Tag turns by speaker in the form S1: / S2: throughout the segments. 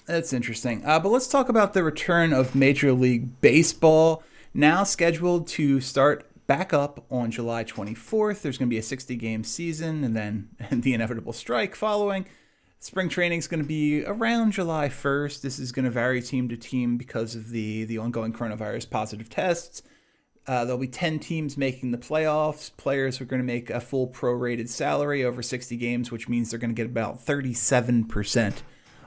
S1: That's interesting. But let's talk about the return of Major League Baseball, now scheduled to start back up on July 24th. There's going to be a 60-game season and then the inevitable strike following. Spring training is going to be around July 1st. This is going to vary team to team because of the ongoing coronavirus positive tests. There'll be 10 teams making the playoffs. Players are going to make a full prorated salary over 60 games, which means they're going to get about 37%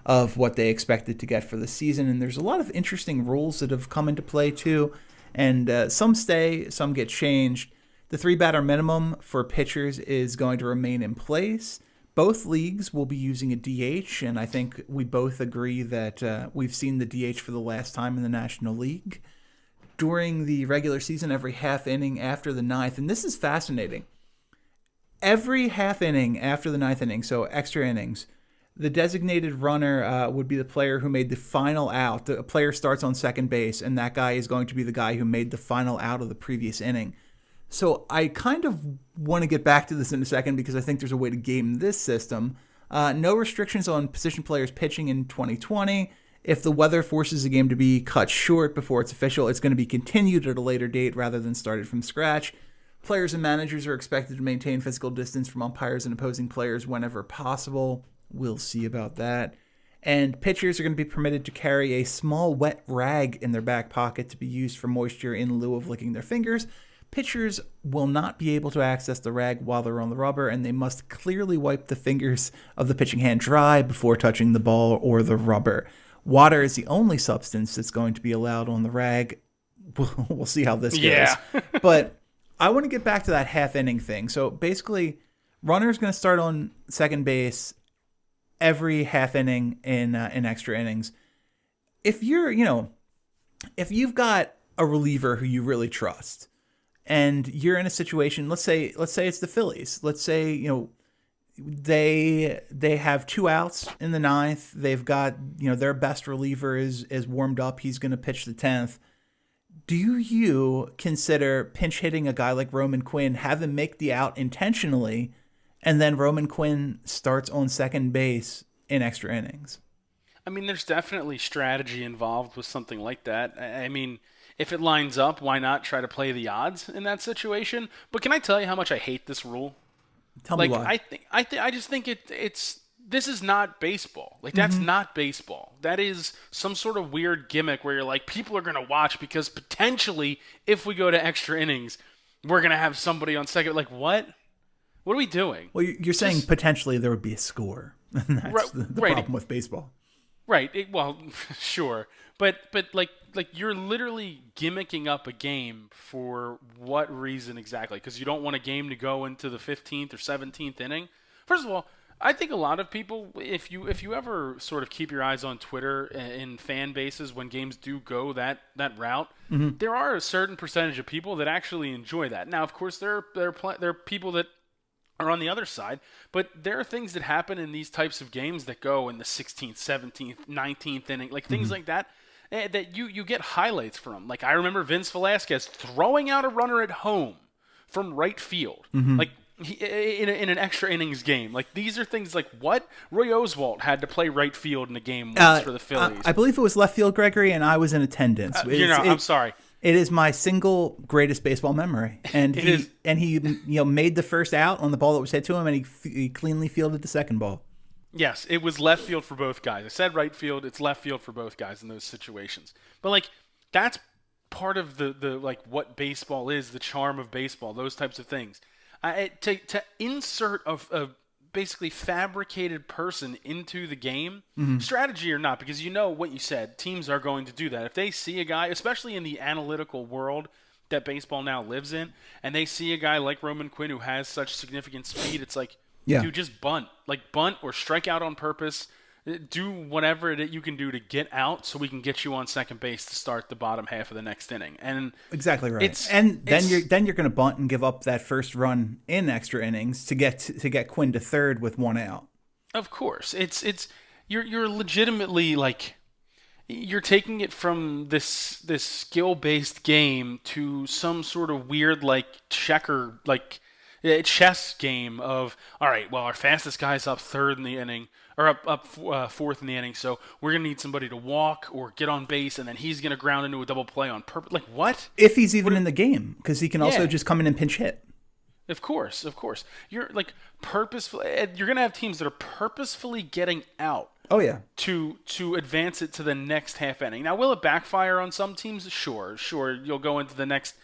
S1: of what they expected to get for the season. And there's a lot of interesting rules that have come into play too. And some stay, some get changed. The 3-batter minimum for pitchers is going to remain in place. Both leagues will be using a DH, and I think we both agree that we've seen the DH for the last time in the National League. During the regular season, every half inning after the ninth, and this is fascinating, every half inning after the ninth inning, so extra innings, the designated runner would be the player who made the final out. The player starts on second base, and that guy is going to be the guy who made the final out of the previous inning. So I kind of want to get back to this in a second because I think there's a way to game this system. No restrictions on position players pitching in 2020. If the weather forces a game to be cut short before it's official, it's going to be continued at a later date rather than started from scratch. Players and managers are expected to maintain physical distance from umpires and opposing players whenever possible. We'll see about that. And pitchers are going to be permitted to carry a small wet rag in their back pocket to be used for moisture in lieu of licking their fingers. Pitchers will not be able to access the rag while they're on the rubber, and they must clearly wipe the fingers of the pitching hand dry before touching the ball or the rubber. Water is the only substance that's going to be allowed on the rag. We'll see how this goes. But I want to get back to that half inning thing. So basically, runner's going to start on second base every half inning in extra innings. If you've got a reliever who you really trust, and you're in a situation, let's say it's the Phillies. Let's say, they have 2 outs in the ninth. They've got, their best reliever is warmed up. He's going to pitch the 10th. Do you consider pinch hitting a guy like Roman Quinn, have him make the out intentionally, and then Roman Quinn starts on second base in extra innings?
S2: I mean, there's definitely strategy involved with something like that. I mean, if it lines up, why not try to play the odds in that situation? But can I tell you how much I hate this rule?
S1: Tell me why.
S2: I just think it's this is not baseball. Like, that's not baseball. That is some sort of weird gimmick where you're like, people are going to watch because potentially if we go to extra innings, we're going to have somebody on second. Like, what? What are we doing?
S1: Well, you're saying potentially there would be a score. And that's the problem with baseball.
S2: Right. Well, sure. But like you're literally gimmicking up a game for what reason exactly? Because you don't want a game to go into the 15th or 17th inning. First of all, I think a lot of people, if you ever sort of keep your eyes on Twitter in fan bases when games do go that route, there are a certain percentage of people that actually enjoy that. Now, of course, there are people that are on the other side, but there are things that happen in these types of games that go in the 16th, 17th, 19th inning, like things like that, that you get highlights from. Like, I remember Vince Velasquez throwing out a runner at home from right field, like in an extra innings game. Like, these are things like what? Roy Oswalt had to play right field in a game once for the Phillies.
S1: I believe it was left field, Gregory, and I was in attendance.
S2: I'm sorry.
S1: It is my single greatest baseball memory, and he made the first out on the ball that was hit to him, and he cleanly fielded the second ball.
S2: Yes, it was left field for both guys. I said right field; it's left field for both guys in those situations. But like, that's part of the like what baseball is, the charm of baseball, those types of things. To insert a basically fabricated person into the game, strategy or not, because you know what you said, teams are going to do that. If they see a guy, especially in the analytical world that baseball now lives in, and they see a guy like Roman Quinn who has such significant speed, it's like, dude, just bunt. Like, bunt or strike out on purpose. Do whatever that you can do to get out so we can get you on second base to start the bottom half of the next inning. And
S1: exactly right. Then you're going to bunt and give up that first run in extra innings to get Quinn to third with 1 out.
S2: Of course, you're legitimately like, you're taking it from this skill-based game to some sort of weird like chess game of, all right, well, our fastest guy's up third in the inning. or up fourth in the inning. So we're gonna need somebody to walk or get on base, and then he's gonna ground into a double play on purpose. Like what?
S1: If he's even
S2: What?
S1: in the game, because he can also
S2: Yeah.
S1: just come in and pinch hit.
S2: Of course, of course. You're like purposefully. You're gonna have teams that are purposefully getting out
S1: Oh yeah.
S2: to advance it to the next half inning. Now, will it backfire on some teams? Sure, sure. You'll go into the next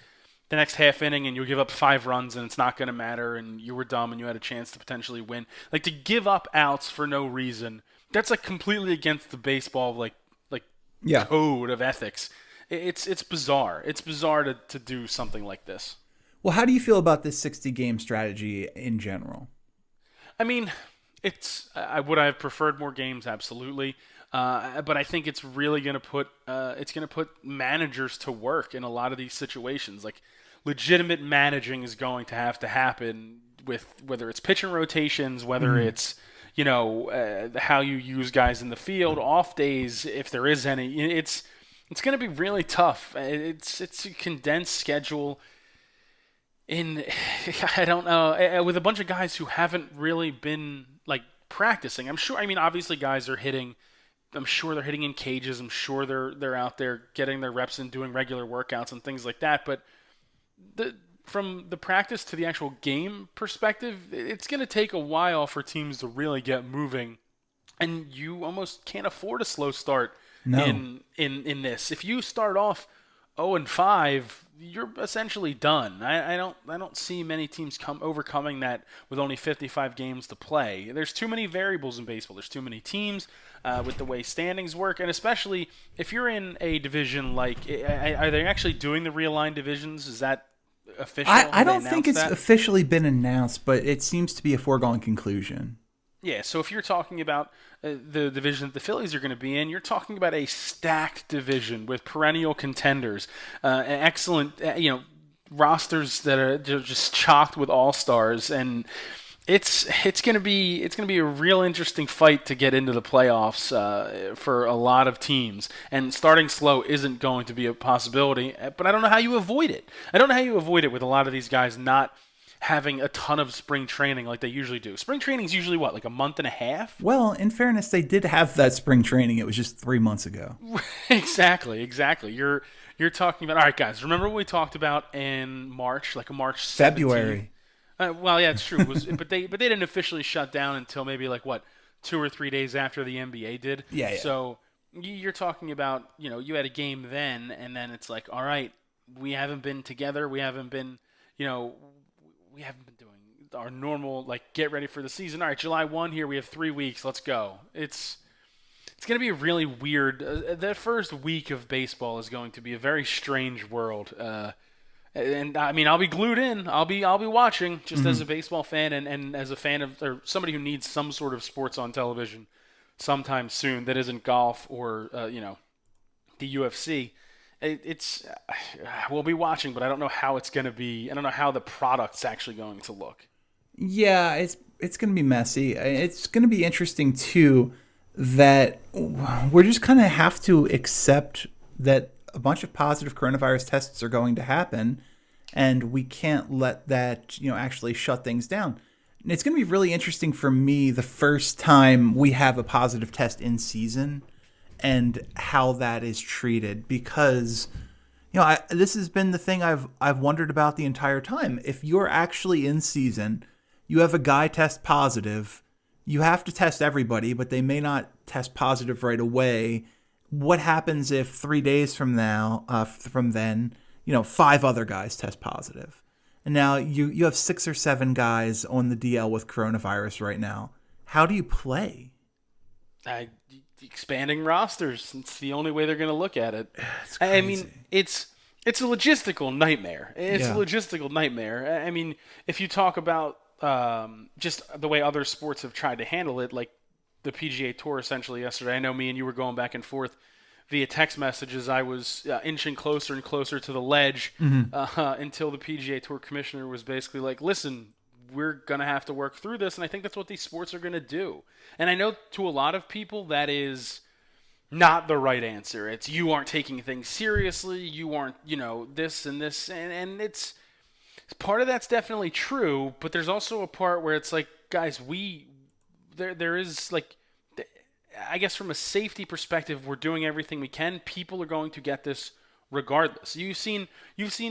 S2: half inning and you'll give up 5 runs and it's not going to matter and you were dumb and you had a chance to potentially win. Like to give up outs for no reason. That's like completely against the baseball like
S1: Yeah.
S2: code of ethics. It's bizarre. It's bizarre to do something like this.
S1: Well, how do you feel about this 60-game strategy in general?
S2: I mean, would I have preferred more games? Absolutely, but I think it's really going to put managers to work in a lot of these situations. Like legitimate managing is going to have to happen with whether it's pitching rotations, whether it's how you use guys in the field, off days if there is any. It's going to be really tough. It's a condensed schedule. I don't know, with a bunch of guys who haven't really been like practicing. I'm sure. I mean, obviously, guys are hitting. I'm sure they're hitting in cages. I'm sure they're out there getting their reps and doing regular workouts and things like that. But from the practice to the actual game perspective, it's going to take a while for teams to really get moving, and you almost can't afford a slow start
S1: No.
S2: in this. If you start off 0-5, you're essentially done. I don't see many teams overcoming that with only 55 games to play. There's too many variables in baseball. There's too many teams with the way standings work, and especially if you're in a division like, are they actually doing the realigned divisions? Is that official?
S1: I don't think it's officially been announced, but it seems to be a foregone conclusion.
S2: Yeah, so if you're talking about the division that the Phillies are going to be in, you're talking about a stacked division with perennial contenders, excellent, rosters that are just chocked with all-stars, and it's going to be a real interesting fight to get into the playoffs for a lot of teams. And starting slow isn't going to be a possibility, but I don't know how you avoid it. I don't know how you avoid it with a lot of these guys not having a ton of spring training like they usually do. Spring training is usually what, like a month and a half?
S1: Well, in fairness, they did have that spring training. It was just 3 months ago.
S2: Exactly. You're talking about, all right, guys, remember what we talked about in March, like a March 17th?
S1: February.
S2: Well, yeah, it's true. But they didn't officially shut down until maybe like what, 2 or 3 days after the NBA did.
S1: Yeah.
S2: So you're talking about, you had a game then, and then it's like, all right, we haven't been together. We haven't been doing our normal, like, get ready for the season. All right, July 1 here, we have 3 weeks. Let's go. It's going to be a really weird. The first week of baseball is going to be a very strange world. And I mean, I'll be glued in. I'll be watching just as a baseball fan and as a fan of, or somebody who needs some sort of sports on television sometime soon that isn't golf or the UFC. We'll be watching, but I don't know how it's going to be. I don't know how the product's actually going to look.
S1: Yeah, it's going to be messy. It's going to be interesting too that we're just kind of have to accept that a bunch of positive coronavirus tests are going to happen, and we can't let that actually shut things down. And it's going to be really interesting for me the first time we have a positive test in season and how that is treated, because this has been the thing I've wondered about the entire time. If you're actually in season, you have a guy test positive, you have to test everybody, but they may not test positive right away. What happens if 3 days from then, 5 other guys test positive? And now you have 6 or 7 guys on the DL with coronavirus right now. How do you play?
S2: Expanding rosters. It's the only way they're going to look at it.
S1: It's crazy.
S2: I mean, it's a logistical nightmare. It's
S1: Yeah.
S2: a logistical nightmare. I mean, if you talk about just the way other sports have tried to handle it, like the PGA Tour essentially yesterday. I know me and you were going back and forth via text messages. I was inching closer and closer to the ledge until the PGA Tour commissioner was basically like, listen, we're going to have to work through this. And I think that's what these sports are going to do. And I know to a lot of people that is not the right answer. It's you aren't taking things seriously. You aren't, this and this. And it's part of that's definitely true. But there's also a part where it's like, guys, there is like I guess from a safety perspective, we're doing everything we can. People are going to get this regardless. You've seen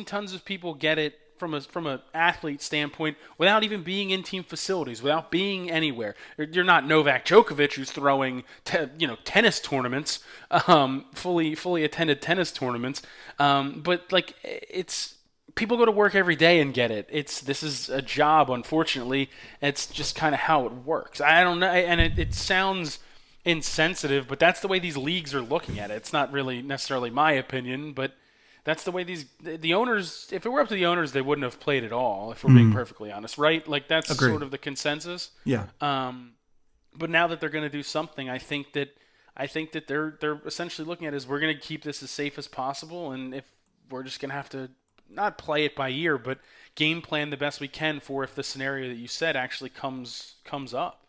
S2: tons of people get it from a athlete standpoint without even being in team facilities, without being anywhere. You're not Novak Djokovic who's throwing tennis tournaments, fully attended tennis tournaments. But like it's people go to work every day and get it. This is a job, unfortunately. It's just kind of how it works. I don't know, and it sounds insensitive, but that's the way these leagues are looking at it. It's not really necessarily my opinion, but that's the way the owners. If it were up to the owners, they wouldn't have played at all. If we're being perfectly honest, right? Like that's
S1: Agreed.
S2: sort of the consensus.
S1: Yeah.
S2: But now that they're going to do something, I think that they're essentially looking at it as we're going to keep this as safe as possible, and if we're just going to have to not play it by ear, but game plan the best we can for if the scenario that you said actually comes up.